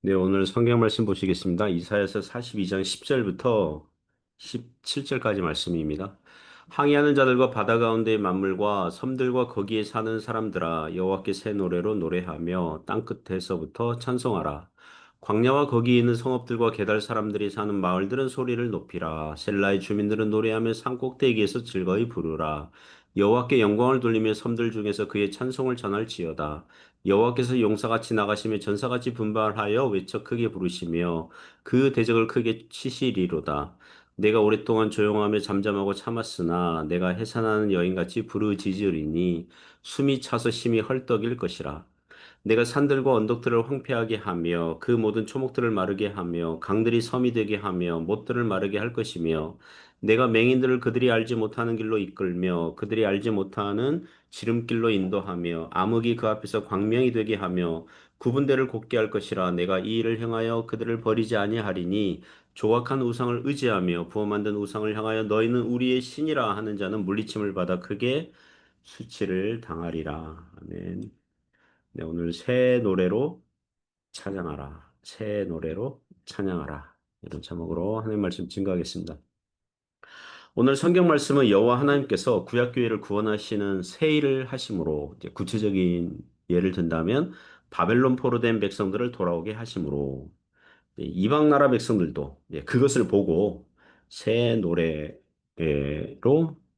네, 오늘 성경 말씀 보시겠습니다. 이사야서 42장 10절부터 17절까지 말씀입니다. 항해하는 자들과 바다 가운데의 만물과 섬들과 거기에 사는 사람들아 여호와께 새 노래로 노래하며 땅 끝에서부터 찬송하라. 광야와 거기 있는 성읍들과 게달 사람들이 사는 마을들은 소리를 높이라. 셀라의 주민들은 노래하며 산 꼭대기에서 즐거이 부르라. 여호와께 영광을 돌리며 섬들 중에서 그의 찬송을 전할지어다. 여호와께서 용사같이 나가시며 전사같이 분발하여 외쳐 크게 부르시며 그 대적을 크게 치시리로다. 내가 오랫동안 조용하며 잠잠하고 참았으나 내가 해산하는 여인같이 부르짖으리니 숨이 차서 심히 헐떡일 것이라. 내가 산들과 언덕들을 황폐하게 하며 그 모든 초목들을 마르게 하며 강들이 섬이 되게 하며 못들을 마르게 할 것이며 내가 맹인들을 그들이 알지 못하는 길로 이끌며 그들이 알지 못하는 지름길로 인도하며 암흑이 그 앞에서 광명이 되게 하며 구분대를 곱게 할 것이라. 내가 이 일을 행하여 그들을 버리지 아니하리니 조각한 우상을 의지하며 부어 만든 우상을 향하여 너희는 우리의 신이라 하는 자는 물리침을 받아 크게 수치를 당하리라. 아멘. 네, 오늘 새 노래로 찬양하라. 새 노래로 찬양하라. 이런 제목으로 하나님 말씀 증거하겠습니다. 오늘 성경 말씀은 여호와 하나님께서 구약 교회를 구원하시는 새 일을 하심으로 이제 구체적인 예를 든다면 바벨론 포로된 백성들을 돌아오게 하심으로 이방 나라 백성들도 그것을 보고 새 노래로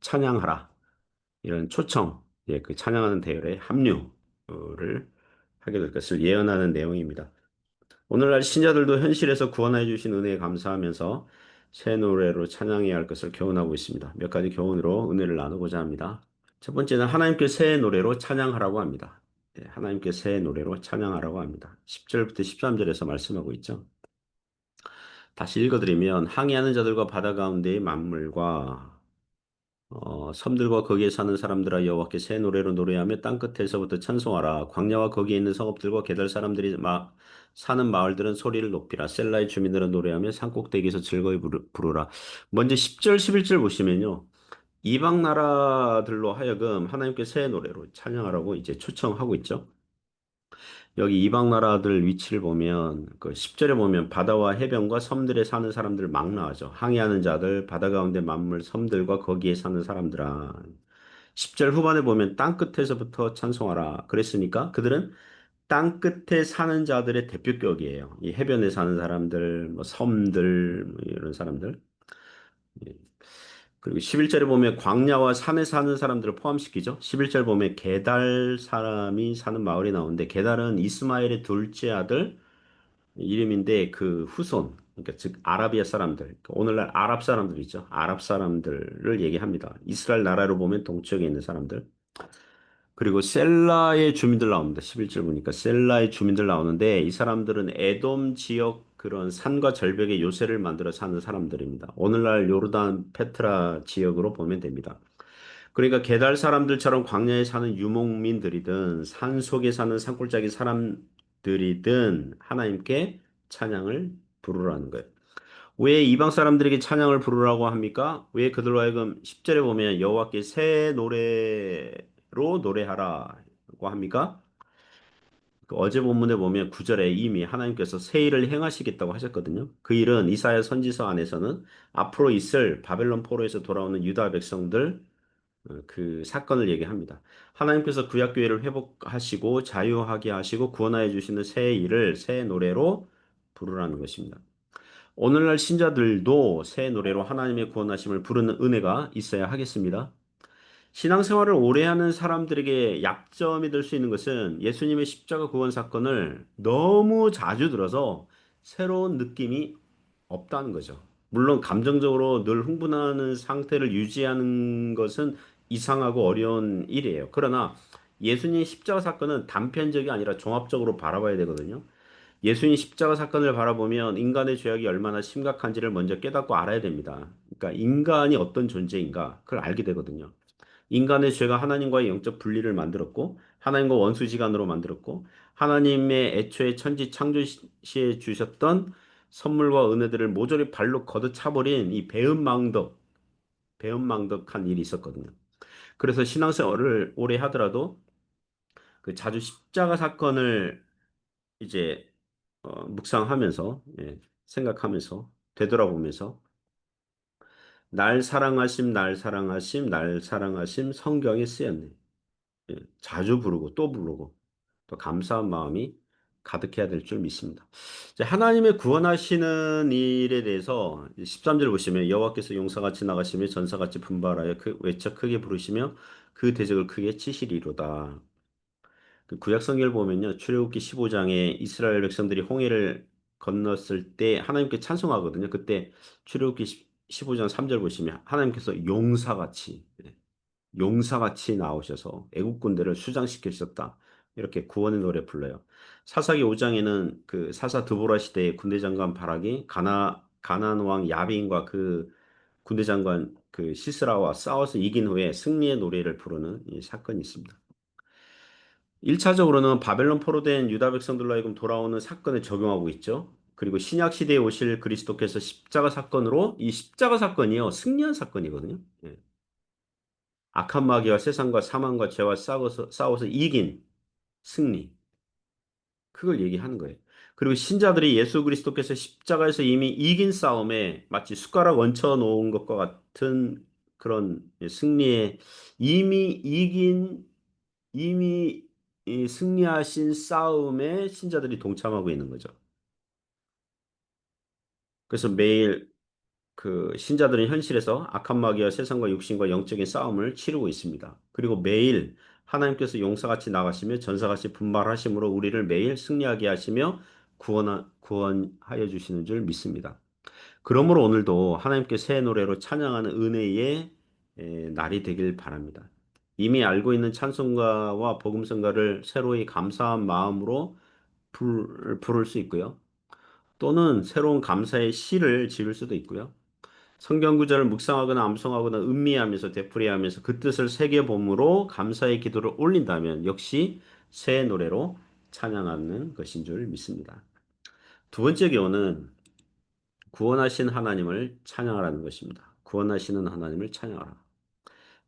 찬양하라. 이런 초청, 그 찬양하는 대열에 합류를 하게 될 것을 예언하는 내용입니다. 오늘날 신자들도 현실에서 구원해 주신 은혜에 감사하면서 새 노래로 찬양해야 할 것을 교훈하고 있습니다. 몇 가지 교훈으로 은혜를 나누고자 합니다. 첫 번째는 하나님께 새 노래로 찬양하라고 합니다. 하나님께 새 노래로 찬양하라고 합니다. 10절부터 13절에서 말씀하고 있죠. 다시 읽어드리면 항해하는 자들과 바다 가운데의 만물과 섬들과 거기에 사는 사람들아 여호와께 새 노래로 노래하며 땅 끝에서부터 찬송하라. 광야와 거기에 있는 성읍들과 게달 사람들이 사는 마을들은 소리를 높이라. 셀라의 주민들은 노래하며 산 꼭대기에서 즐거이 부르라. 먼저 10절 11절 보시면요. 이방 나라들로 하여금 하나님께 새 노래로 찬양하라고 이제 초청하고 있죠. 여기 이방 나라들 위치를 보면 그 10절에 보면 바다와 해변과 섬들에 사는 사람들 막 나와죠. 항해하는 자들, 바다 가운데 만물, 섬들과 거기에 사는 사람들아. 10절 후반에 보면 땅 끝에서부터 찬송하라. 그랬으니까 그들은 땅 끝에 사는 자들의 대표격이에요. 이 해변에 사는 사람들, 뭐 섬들, 뭐 이런 사람들. 예. 그리고 11절에 보면 광야와 산에 사는 사람들을 포함시키죠. 11절 보면 게달 사람이 사는 마을이 나오는데 게달은 이스마엘의 둘째 아들 이름인데 그 후손, 그러니까 즉 아라비아 사람들, 그러니까 오늘날 아랍 사람들 있죠. 아랍 사람들을 얘기합니다. 이스라엘 나라로 보면 동쪽에 있는 사람들. 그리고 셀라의 주민들 나옵니다. 11절 보니까 셀라의 주민들 나오는데 이 사람들은 에돔 지역 그런 산과 절벽에 요새를 만들어 사는 사람들입니다. 오늘날 요르단 페트라 지역으로 보면 됩니다. 그러니까 게달 사람들처럼 광야에 사는 유목민들이든 산 속에 사는 산골짜기 사람들이든 하나님께 찬양을 부르라는 거예요. 왜 이방 사람들에게 찬양을 부르라고 합니까? 왜 그들로 하여금 10절에 보면 여호와께 새 노래로 노래하라고 합니까? 그 어제 본문에 보면 9절에 이미 하나님께서 새 일을 행하시겠다고 하셨거든요. 그 일은 이사야 선지서 안에서는 앞으로 있을 바벨론 포로에서 돌아오는 유다 백성들 그 사건을 얘기합니다. 하나님께서 구약 교회를 회복하시고 자유하게 하시고 구원하여 주시는 새 일을 새 노래로 부르라는 것입니다. 오늘날 신자들도 새 노래로 하나님의 구원하심을 부르는 은혜가 있어야 하겠습니다. 신앙생활을 오래 하는 사람들에게 약점이 될 수 있는 것은 예수님의 십자가 구원 사건을 너무 자주 들어서 새로운 느낌이 없다는 거죠. 물론 감정적으로 늘 흥분하는 상태를 유지하는 것은 이상하고 어려운 일이에요. 그러나 예수님 십자가 사건은 단편적이 아니라 종합적으로 바라봐야 되거든요. 예수님 십자가 사건을 바라보면 인간의 죄악이 얼마나 심각한지를 먼저 깨닫고 알아야 됩니다. 그러니까 인간이 어떤 존재인가 그걸 알게 되거든요. 인간의 죄가 하나님과의 영적 분리를 만들었고 하나님과 원수지간으로 만들었고 하나님의 애초에 천지 창조 시에 주셨던 선물과 은혜들을 모조리 발로 걷어차버린 이 배은망덕한 일이 있었거든요. 그래서 신앙생활을 오래 하더라도 그 자주 십자가 사건을 이제 묵상하면서, 생각하면서, 되돌아보면서 날 사랑하심, 날 사랑하심, 날 사랑하심 성경에 쓰였네. 자주 부르고 또 부르고 또 감사한 마음이 가득해야 될 줄 믿습니다. 이제 하나님의 구원하시는 일에 대해서 13절 보시면 여호와께서 용사같이 나가시며 전사같이 분발하여 그 외쳐 크게 부르시며 그 대적을 크게 치시리로다. 그 구약 성경을 보면요. 출애굽기 15장에 이스라엘 백성들이 홍해를 건넜을 때 하나님께 찬송하거든요. 그때 출애굽기 15장 3절 보시면 하나님께서 용사같이 나오셔서 애국 군대를 수장시키셨다. 이렇게 구원의 노래 불러요. 사사기 5장에는 그 사사 드보라 시대의 군대 장관 바락이 가나안 왕 야빈과 그 군대 장관 그 시스라와 싸워서 이긴 후에 승리의 노래를 부르는 이 사건이 있습니다. 1차적으로는 바벨론 포로된 유다 백성들로 하여금 돌아오는 사건을 적용하고 있죠. 그리고 신약 시대에 오실 그리스도께서 십자가 사건으로 이 십자가 사건이요. 승리한 사건이거든요. 악한 마귀와 세상과 사망과 죄와 싸워서 이긴 승리. 그걸 얘기하는 거예요. 그리고 신자들이 예수 그리스도께서 십자가에서 이미 이긴 싸움에 마치 숟가락 얹혀 놓은 것과 같은 그런 승리에 이미 이긴 이미 이 승리하신 싸움에 신자들이 동참하고 있는 거죠. 그래서 매일 그 신자들은 현실에서 악한 마귀와 세상과 육신과 영적인 싸움을 치르고 있습니다. 그리고 매일 하나님께서 용사같이 나가시며 전사같이 분발하심으로 우리를 매일 승리하게 하시며 구원하여 주시는 줄 믿습니다. 그러므로 오늘도 하나님께 새 노래로 찬양하는 은혜의 날이 되길 바랍니다. 이미 알고 있는 찬송가와 복음성가를 새로이 감사한 마음으로 부를 수 있고요. 또는 새로운 감사의 시를 지을 수도 있고요. 성경 구절을 묵상하거나 암송하거나 음미하면서 되풀이하면서 그 뜻을 새겨봄으로 감사의 기도를 올린다면 역시 새 노래로 찬양하는 것인 줄 믿습니다. 두 번째 교훈은 구원하신 하나님을 찬양하라는 것입니다. 구원하시는 하나님을 찬양하라.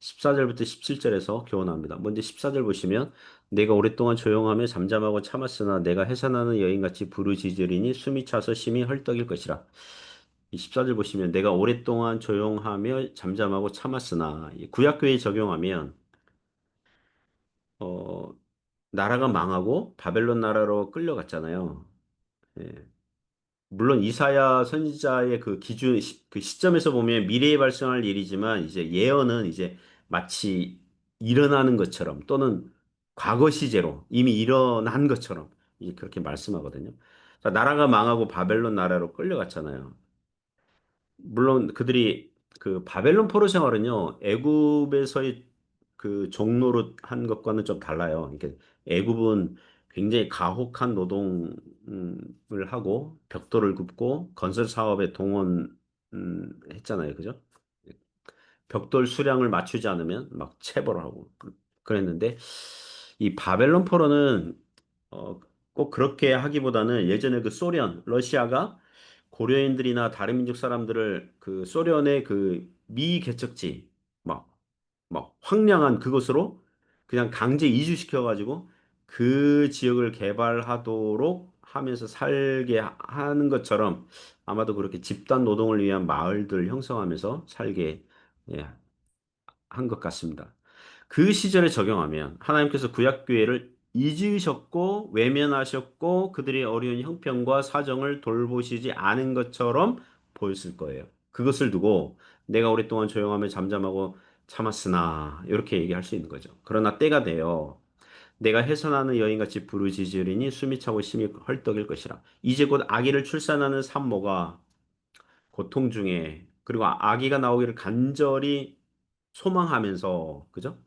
14절부터 17절에서 교훈합니다. 먼저 14절 보시면 내가 오랫동안 조용하며 잠잠하고 참았으나 내가 해산하는 여인같이 부르짖으리니 숨이 차서 심히 헐떡일 것이라. 이 14절 보시면 내가 오랫동안 조용하며 잠잠하고 참았으나 이 구약교회에 적용하면 어, 나라가 망하고 바벨론 나라로 끌려갔잖아요. 예. 물론 이사야 선지자의 그 기준 그 시점에서 보면 미래에 발생할 일이지만 이제 예언은 이제 마치 일어나는 것처럼 또는 과거 시제로 이미 일어난 것처럼 이제 그렇게 말씀하거든요. 자, 나라가 망하고 바벨론 나라로 끌려갔잖아요. 물론 그들이 그 바벨론 포로 생활은요, 애굽에서의 그 종로로 한 것과는 좀 달라요. 그러니까 애굽은 굉장히 가혹한 노동을 하고 벽돌을 굽고 건설 사업에 동원 했잖아요. 그죠? 벽돌 수량을 맞추지 않으면 막 체벌을 하고 그랬는데 이 바벨론 포로는 어, 꼭 그렇게 하기보다는 예전에 그 소련, 러시아가 고려인들이나 다른 민족 사람들을 그 소련의 그 미개척지 막, 막 황량한 그곳으로 그냥 강제 이주시켜가지고 그 지역을 개발하도록 하면서 살게 하는 것처럼 아마도 그렇게 집단 노동을 위한 마을들 형성하면서 살게 예, 한 것 같습니다. 그 시절에 적용하면 하나님께서 구약교회를 잊으셨고 외면하셨고 그들의 어려운 형편과 사정을 돌보시지 않은 것처럼 보였을 거예요. 그것을 두고 내가 오랫동안 조용하며 잠잠하고 참았으나 이렇게 얘기할 수 있는 거죠. 그러나 때가 되어 내가 해산하는 여인같이 부르짖으리니 숨이 차고 심히 헐떡일 것이라. 이제 곧 아기를 출산하는 산모가 고통 중에 그리고 아기가 나오기를 간절히 소망하면서 그죠?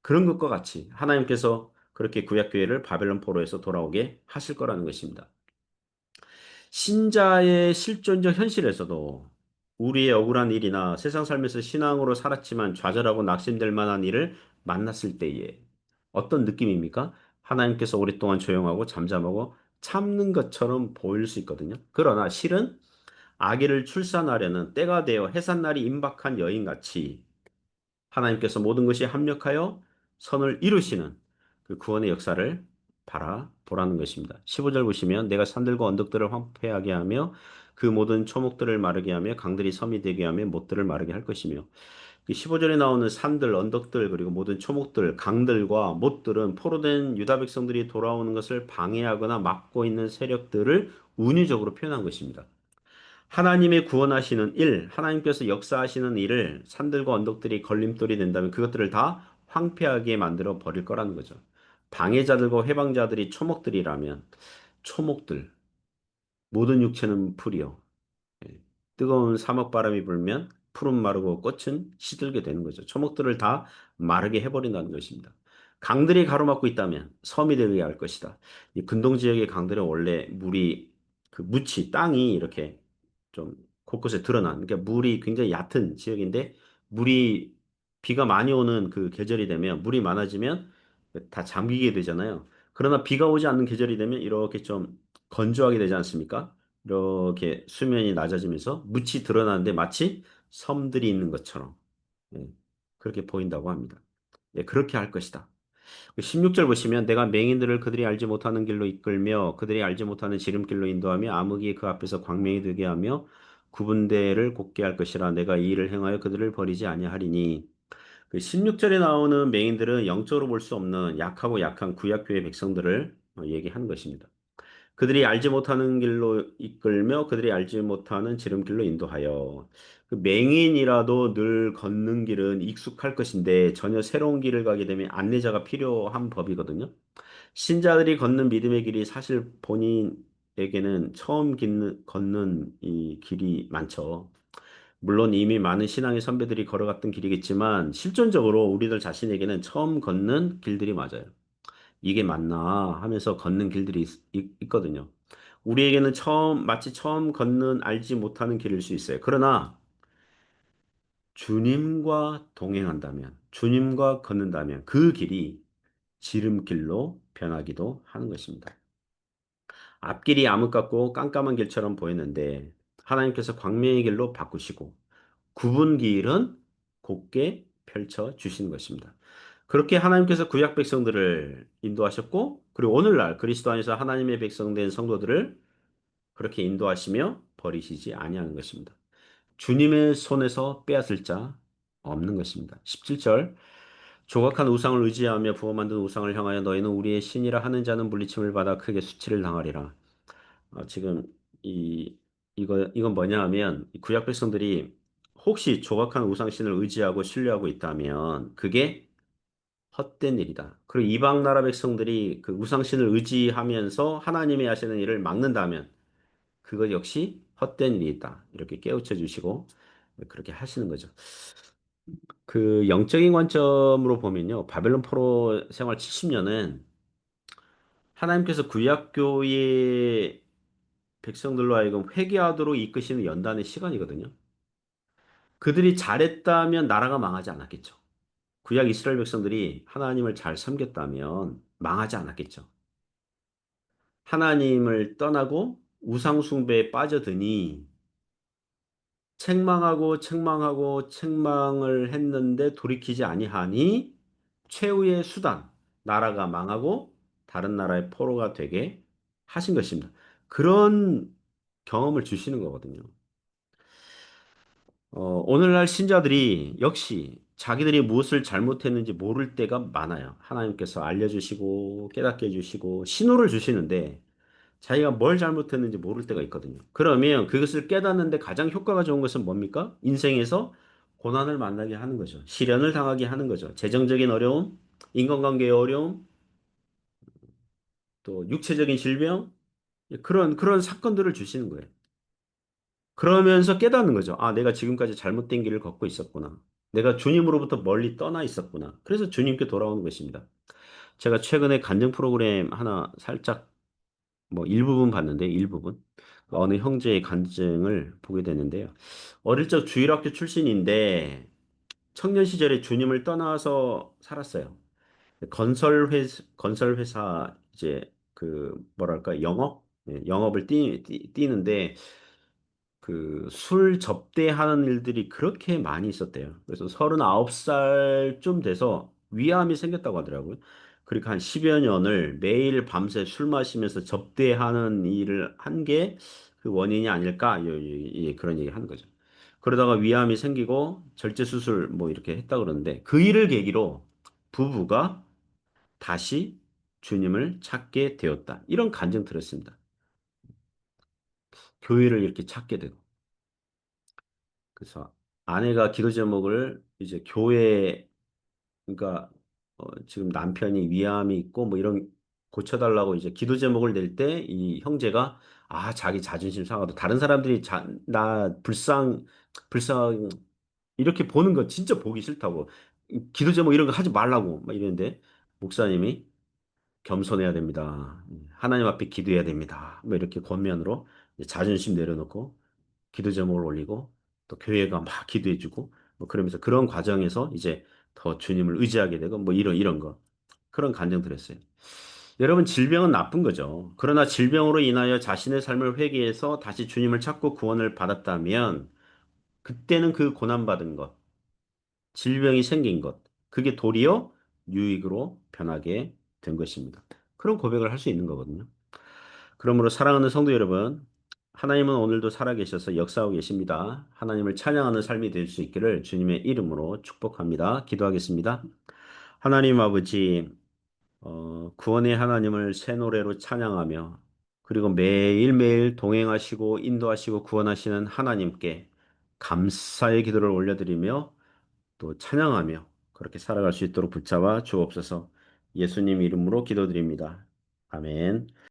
그런 것과 같이 하나님께서 그렇게 구약 교회를 바벨론 포로에서 돌아오게 하실 거라는 것입니다. 신자의 실존적 현실에서도 우리의 억울한 일이나 세상 삶에서 신앙으로 살았지만 좌절하고 낙심될 만한 일을 만났을 때에 어떤 느낌입니까? 하나님께서 오랫동안 조용하고 잠잠하고 참는 것처럼 보일 수 있거든요. 그러나 실은 아기를 출산하려는 때가 되어 해산날이 임박한 여인같이 하나님께서 모든 것이 합력하여 선을 이루시는 그 구원의 역사를 바라보라는 것입니다. 15절 보시면 내가 산들과 언덕들을 황폐하게 하며 그 모든 초목들을 마르게 하며 강들이 섬이 되게 하며 못들을 마르게 할 것이며 15절에 나오는 산들, 언덕들, 그리고 모든 초목들, 강들과 못들은 포로된 유다 백성들이 돌아오는 것을 방해하거나 막고 있는 세력들을 운유적으로 표현한 것입니다. 하나님의 구원하시는 일, 하나님께서 역사하시는 일을 산들과 언덕들이 걸림돌이 된다면 그것들을 다 황폐하게 만들어 버릴 거라는 거죠. 방해자들과 해방자들이 초목들이라면 초목들, 모든 육체는 풀이요. 예. 뜨거운 사막 바람이 불면 푸른 마르고 꽃은 시들게 되는 거죠. 초목들을 다 마르게 해버린다는 것입니다. 강들이 가로막고 있다면 섬이 되게 할 것이다. 이 근동 지역의 강들은 원래 물이 그 묻이 땅이 이렇게 좀 곳곳에 드러난 그러니까 물이 굉장히 얕은 지역인데 물이 비가 많이 오는 그 계절이 되면 물이 많아지면 다 잠기게 되잖아요. 그러나 비가 오지 않는 계절이 되면 이렇게 좀 건조하게 되지 않습니까? 이렇게 수면이 낮아지면서 묻이 드러나는데 마치 섬들이 있는 것처럼 예, 그렇게 보인다고 합니다. 예, 그렇게 할 것이다. 16절 보시면 내가 맹인들을 그들이 알지 못하는 길로 이끌며 그들이 알지 못하는 지름길로 인도하며 암흑이 그 앞에서 광명이 되게 하며 구분대를 곱게 할 것이라 내가 이 일을 행하여 그들을 버리지 아니하리니 그 16절에 나오는 맹인들은 영적으로 볼 수 없는 약하고 약한 구약교의 백성들을 얘기하는 것입니다. 그들이 알지 못하는 길로 이끌며 그들이 알지 못하는 지름길로 인도하여 그 맹인이라도 늘 걷는 길은 익숙할 것인데 전혀 새로운 길을 가게 되면 안내자가 필요한 법이거든요. 신자들이 걷는 믿음의 길이 사실 본인에게는 처음 걷는 이 길이 많죠. 물론 이미 많은 신앙의 선배들이 걸어갔던 길이겠지만 실존적으로 우리들 자신에게는 처음 걷는 길들이 맞아요. 이게 맞나 하면서 걷는 길들이 있거든요. 우리에게는 마치 처음 걷는 알지 못하는 길일 수 있어요. 그러나 주님과 동행한다면, 주님과 걷는다면 그 길이 지름길로 변하기도 하는 것입니다. 앞길이 암흑 같고 깜깜한 길처럼 보였는데 하나님께서 광명의 길로 바꾸시고 굽은 길은 곱게 펼쳐 주시는 것입니다. 그렇게 하나님께서 구약 백성들을 인도하셨고, 그리고 오늘날 그리스도 안에서 하나님의 백성된 성도들을 그렇게 인도하시며 버리시지 아니하는 것입니다. 주님의 손에서 빼앗을 자 없는 것입니다. 17절 조각한 우상을 의지하며 부어 만든 우상을 향하여 너희는 우리의 신이라 하는 자는 물리침을 받아 크게 수치를 당하리라. 지금 이 이건 뭐냐 하면 이 구약 백성들이 혹시 조각한 우상신을 의지하고 신뢰하고 있다면 그게 헛된 일이다. 그리고 이방 나라 백성들이 그 우상신을 의지하면서 하나님이 하시는 일을 막는다면 그것 역시 헛된 일이다. 이렇게 깨우쳐 주시고 그렇게 하시는 거죠. 그 영적인 관점으로 보면요. 바벨론 포로 생활 70년은 하나님께서 구약교의 백성들로 하여금 회개하도록 이끄시는 연단의 시간이거든요. 그들이 잘했다면 나라가 망하지 않았겠죠. 구약 이스라엘 백성들이 하나님을 잘 섬겼다면 망하지 않았겠죠. 하나님을 떠나고 우상 숭배에 빠져드니 책망하고 책망하고 책망을 했는데 돌이키지 아니하니 최후의 수단 나라가 망하고 다른 나라의 포로가 되게 하신 것입니다. 그런 경험을 주시는 거거든요. 오늘날 신자들이 역시 자기들이 무엇을 잘못했는지 모를 때가 많아요. 하나님께서 알려주시고 깨닫게 해주시고 신호를 주시는데 자기가 뭘 잘못했는지 모를 때가 있거든요. 그러면 그것을 깨닫는데 가장 효과가 좋은 것은 뭡니까? 인생에서 고난을 만나게 하는 거죠. 시련을 당하게 하는 거죠. 재정적인 어려움, 인간관계의 어려움, 또 육체적인 질병, 그런 사건들을 주시는 거예요. 그러면서 깨닫는 거죠. 아, 내가 지금까지 잘못된 길을 걷고 있었구나. 내가 주님으로부터 멀리 떠나 있었구나. 그래서 주님께 돌아오는 것입니다. 제가 최근에 간증 프로그램 하나 살짝 뭐 일부분 봤는데 일부분 어느 형제의 간증을 보게 되는데요. 어릴 적 주일학교 출신인데 청년 시절에 주님을 떠나서 살았어요. 건설회사 이제 그 뭐랄까 영업 영업을 뛰는데 그 술 접대하는 일들이 그렇게 많이 있었대요. 그래서 39살쯤 돼서 위암이 생겼다고 하더라고요. 그러니까 한 10여 년을 매일 밤새 술 마시면서 접대하는 일을 한 게 그 원인이 아닐까? 그런 얘기 하는 거죠. 그러다가 위암이 생기고 절제 수술 뭐 이렇게 했다 그러는데 그 일을 계기로 부부가 다시 주님을 찾게 되었다. 이런 간증 들었습니다. 교회를 이렇게 찾게 되고. 그래서 아내가 기도 제목을 이제 교회, 그러니까 지금 남편이 위암이 있고 뭐 이런 고쳐달라고 이제 기도 제목을 낼 때 이 형제가 자기 자존심 상하도 다른 사람들이 나 불쌍 이렇게 보는 거 진짜 보기 싫다고 기도 제목 이런 거 하지 말라고 막 이랬는데 목사님이 겸손해야 됩니다. 하나님 앞에 기도해야 됩니다. 뭐 이렇게 권면으로 이제 자존심 내려놓고 기도 제목을 올리고 또 교회가 막 기도해주고 뭐 그러면서 그런 과정에서 이제 더 주님을 의지하게 되고 뭐 이런 거 그런 간증들 했어요. 여러분 질병은 나쁜 거죠. 그러나 질병으로 인하여 자신의 삶을 회개해서 다시 주님을 찾고 구원을 받았다면 그때는 그 고난받은 것, 질병이 생긴 것, 그게 도리어 유익으로 변하게 된 것입니다. 그런 고백을 할 수 있는 거거든요. 그러므로 사랑하는 성도 여러분, 하나님은 오늘도 살아계셔서 역사하고 계십니다. 하나님을 찬양하는 삶이 될 수 있기를 주님의 이름으로 축복합니다. 기도하겠습니다. 하나님 아버지, 구원의 하나님을 새 노래로 찬양하며 그리고 매일매일 동행하시고 인도하시고 구원하시는 하나님께 감사의 기도를 올려드리며 또 찬양하며 그렇게 살아갈 수 있도록 붙잡아 주옵소서. 예수님 이름으로 기도드립니다. 아멘.